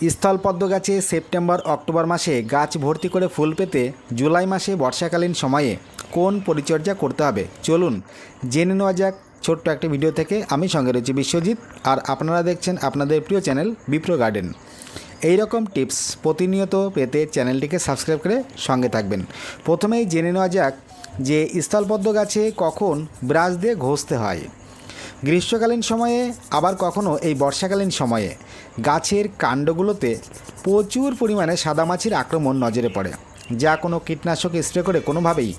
স্থলপদ্ম গাছে September October মাসে গাছ ভর্তি করে ফুল পেতে জুলাই মাসে বর্ষাকালীন সময়ে কোন পরিচর্যা করতে হবে চলুন জেনে নেওয়া যাক ছোট্ট একটা ভিডিও থেকে। আমি সঙ্গে রয়েছি বিশ্বজিৎ, আর আপনারা দেখছেন আপনাদের প্রিয় চ্যানেল বিপ্র গার্ডেন। এই রকম টিপস প্রতিনিয়ত পেতে চ্যানেলটিকে সাবস্ক্রাইব করে সঙ্গে থাকবেন। প্রথমেই জেনে নেওয়া যাক যে স্থলপদ্ম গাছে কখন ব্রাশ দিয়ে ঘষতে হয়। গ্রীষ্মকালীন সময়ে আবার কখনও এই বর্ষাকালীন সময়ে গাছের কাণ্ডগুলোতে প্রচুর পরিমাণে সাদামাছির আক্রমণ নজরে পড়ে, যা কোনো কীটনাশক স্প্রে করে কোনোভাবেই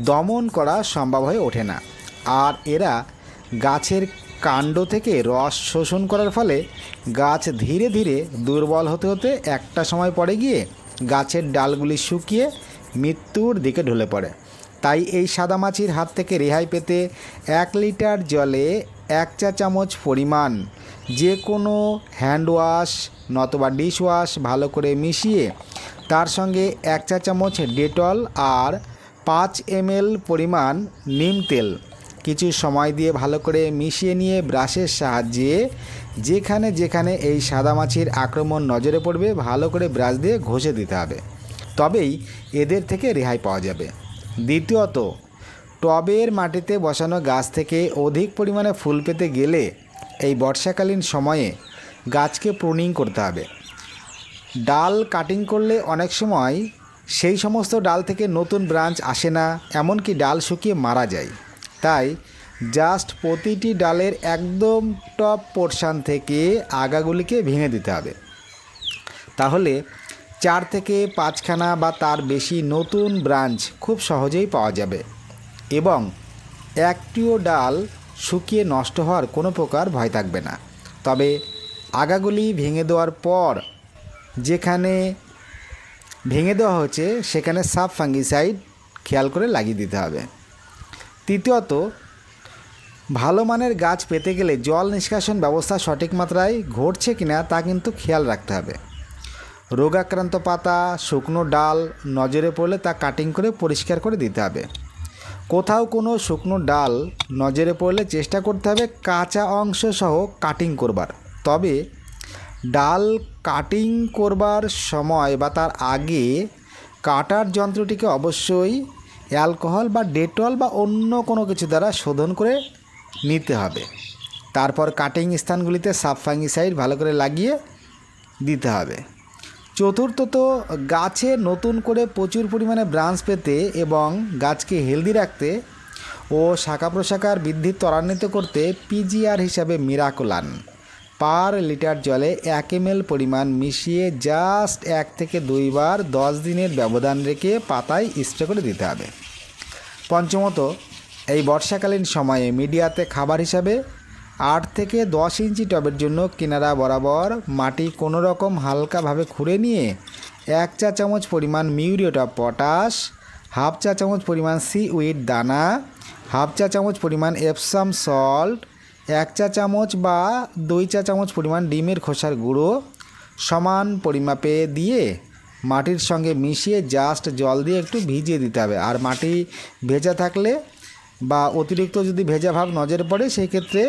দমন করা সম্ভব হয়ে ওঠে না। আর এরা গাছের কাণ্ড থেকে রস শোষণ করার ফলে গাছ ধীরে ধীরে দুর্বল হতে হতে একটা সময় পরে গিয়ে গাছের ডালগুলি শুকিয়ে মৃত্যুর দিকে ঢলে পড়ে। তাই এই সাদামাছির হাত থেকে রেহাই পেতে 1 লিটার জলে 1 চা চামচ পরিমাণ যে কোনো হ্যান্ড ওয়াশ নতুবা ডিশ ওয়াশ ভালো করে মিশিয়ে তার সঙ্গে 1 চা চামচ ডেটল আর 5 ml পরিমাণ নিম তেল কিছু সময় দিয়ে ভালো করে মিশিয়ে নিয়ে ব্রাশের সাহায্যে যেখানে যেখানে এই সাদামাছির আক্রমণ নজরে পড়বে ভালো করে ব্রাশ দিয়ে ঘষে দিতে হবে, তবেই এদের থেকে রেহাই পাওয়া যাবে। দ্বিতীয়ত, টবের মাটিতে বসানো গাছ থেকে অধিক পরিমাণে ফুল পেতে গেলে এই বর্ষাকালীন সময়ে গাছকে প্রুনিং করতে হবে। ডাল কাটিং করলে অনেক সময় সেই সমস্ত ডাল থেকে নতুন ব্রাঞ্চ আসে না, এমনকি ডাল শুকিয়ে মারা যায়। তাই জাস্ট প্রতিটি ডালের একদম টপ পোর্শন থেকে আগাগুলিকে ভেঙে দিতে হবে। তাহলে 4 থেকে 5খানা বা তার বেশি নতুন ব্রাঞ্চ খুব সহজেই পাওয়া যাবে এবং একটিও ডাল শুকিয়ে নষ্ট হওয়ার কোনো প্রকার ভয় থাকবে না। তবে আগাগুলি ভেঙে দেওয়ার পর যেখানে ভেঙে দেওয়া হচ্ছে সেখানে সাব ফাঙ্গিসাইড খেয়াল করে লাগিয়ে দিতে হবে। তৃতীয়ত, ভালো মানের গাছ পেতে গেলে জল নিষ্কাশন ব্যবস্থা সঠিক মাত্রায় ঘটছে কিনা তা কিন্তু খেয়াল রাখতে হবে। রোগাক্রান্ত পাতা শুকনো ডাল নজরে পড়লে তা কাটিং করে পরিষ্কার করে দিতে হবে। কোথাও কোনো শুকনো ডাল নজরে পড়লে চেষ্টা করতে হবে কাঁচা অংশ সহ কাটিং করবার। তবে ডাল কাটিং করবার সময় বা তার আগে কাটার যন্ত্রটিকে অবশ্যই অ্যালকোহল বা ডেটল বা অন্য কোনো কিছু দ্বারা শোধন করে নিতে হবে। তারপর কাটিং স্থানগুলিতে সাব ফাঙ্গিসাইড ভালো করে লাগিয়ে দিতে হবে। চতুর্থত, গাছে নতুন করে প্রচুর পরিমাণে ব্রাঞ্চ পেতে এবং গাছকে হেলদি রাখতে ও শাখা প্রশাখার বৃদ্ধি ত্বরান্বিত করতে পিজিআর হিসাবে মিরাকুলান পার লিটার জলে 1 ml পরিমাণ মিশিয়ে জাস্ট 1 থেকে 2 বার 10 দিনের ব্যবধান রেখে পাতায় স্প্রে করে দিতে হবে। পঞ্চমত, এই বর্ষাকালীন সময়ে মিডিয়াতে খাবার হিসাবে 8 থেকে 10 ইঞ্চি টবের জন্য কিনারা বরাবর মাটি কোনো রকম হালকাভাবে খুঁড়ে নিয়ে 1 চা চামচ পরিমাণ মিউরেট অফ পটাশ, 1/2 চা চামচ পরিমাণ সিউইড দানা, 1/2 চা চামচ পরিমাণ এপসাম সল্ট, 1 চা চামচ বা 2 চা চামচ পরিমাণ ডিমের খোসার গুঁড়ো সমান পরিমাপে দিয়ে মাটির সঙ্গে মিশিয়ে জাস্ট জল দিয়ে একটু ভিজিয়ে দিতে হবে। আর মাটি ভেজা থাকলে বা অতিরিক্ত যদি ভেজা ভাব নজরে পড়ে সেই ক্ষেত্রে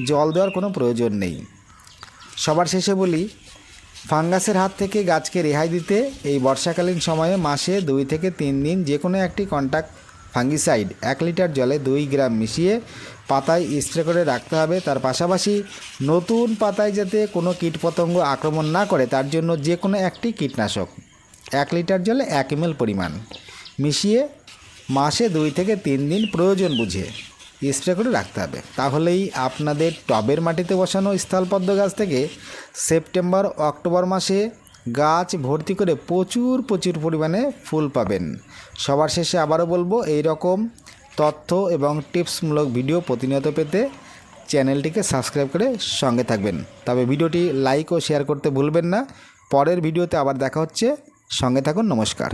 জল দেওয়ার কোনো প্রয়োজন নেই। সবার শেষে বলি, ফাঙ্গাসের হাত থেকে গাছকে রেহাই দিতে এই বর্ষাকালীন সময়ে মাসে 2 থেকে 3 দিন যে কোনো একটি কন্ট্যাক্ট ফাঙ্গিসাইড 1 লিটার জলে 2 গ্রাম মিশিয়ে পাতায় স্প্রে করে রাখতে হবে। তার পাশাপাশি নতুন পাতায় যাতে কোনো কীটপতঙ্গ আক্রমণ না করে তার জন্য যে কোনো একটি কীটনাশক 1 লিটার জলে 1 ml পরিমাণ মিশিয়ে মাসে 2 থেকে 3 দিন প্রয়োজন বুঝে স্প্রে করে রাখতে হবে। তাহলেই আপনাদের টবের মাটিতে বসানো স্থলপদ্ম গাছ থেকে সেপ্টেম্বর অক্টোবর মাসে গাছ ভর্তি করে প্রচুর পরিমাণে ফুল পাবেন। সবার শেষে আবারও বলবো, এই রকম তথ্য এবং টিপসমূলক ভিডিও প্রতিনিয়ত পেতে চ্যানেলটিকে সাবস্ক্রাইব করে সঙ্গে থাকবেন। তবে ভিডিওটি লাইক ও শেয়ার করতে ভুলবেন না। পরের ভিডিওতে আবার দেখা হচ্ছে, সঙ্গে থাকুন। নমস্কার।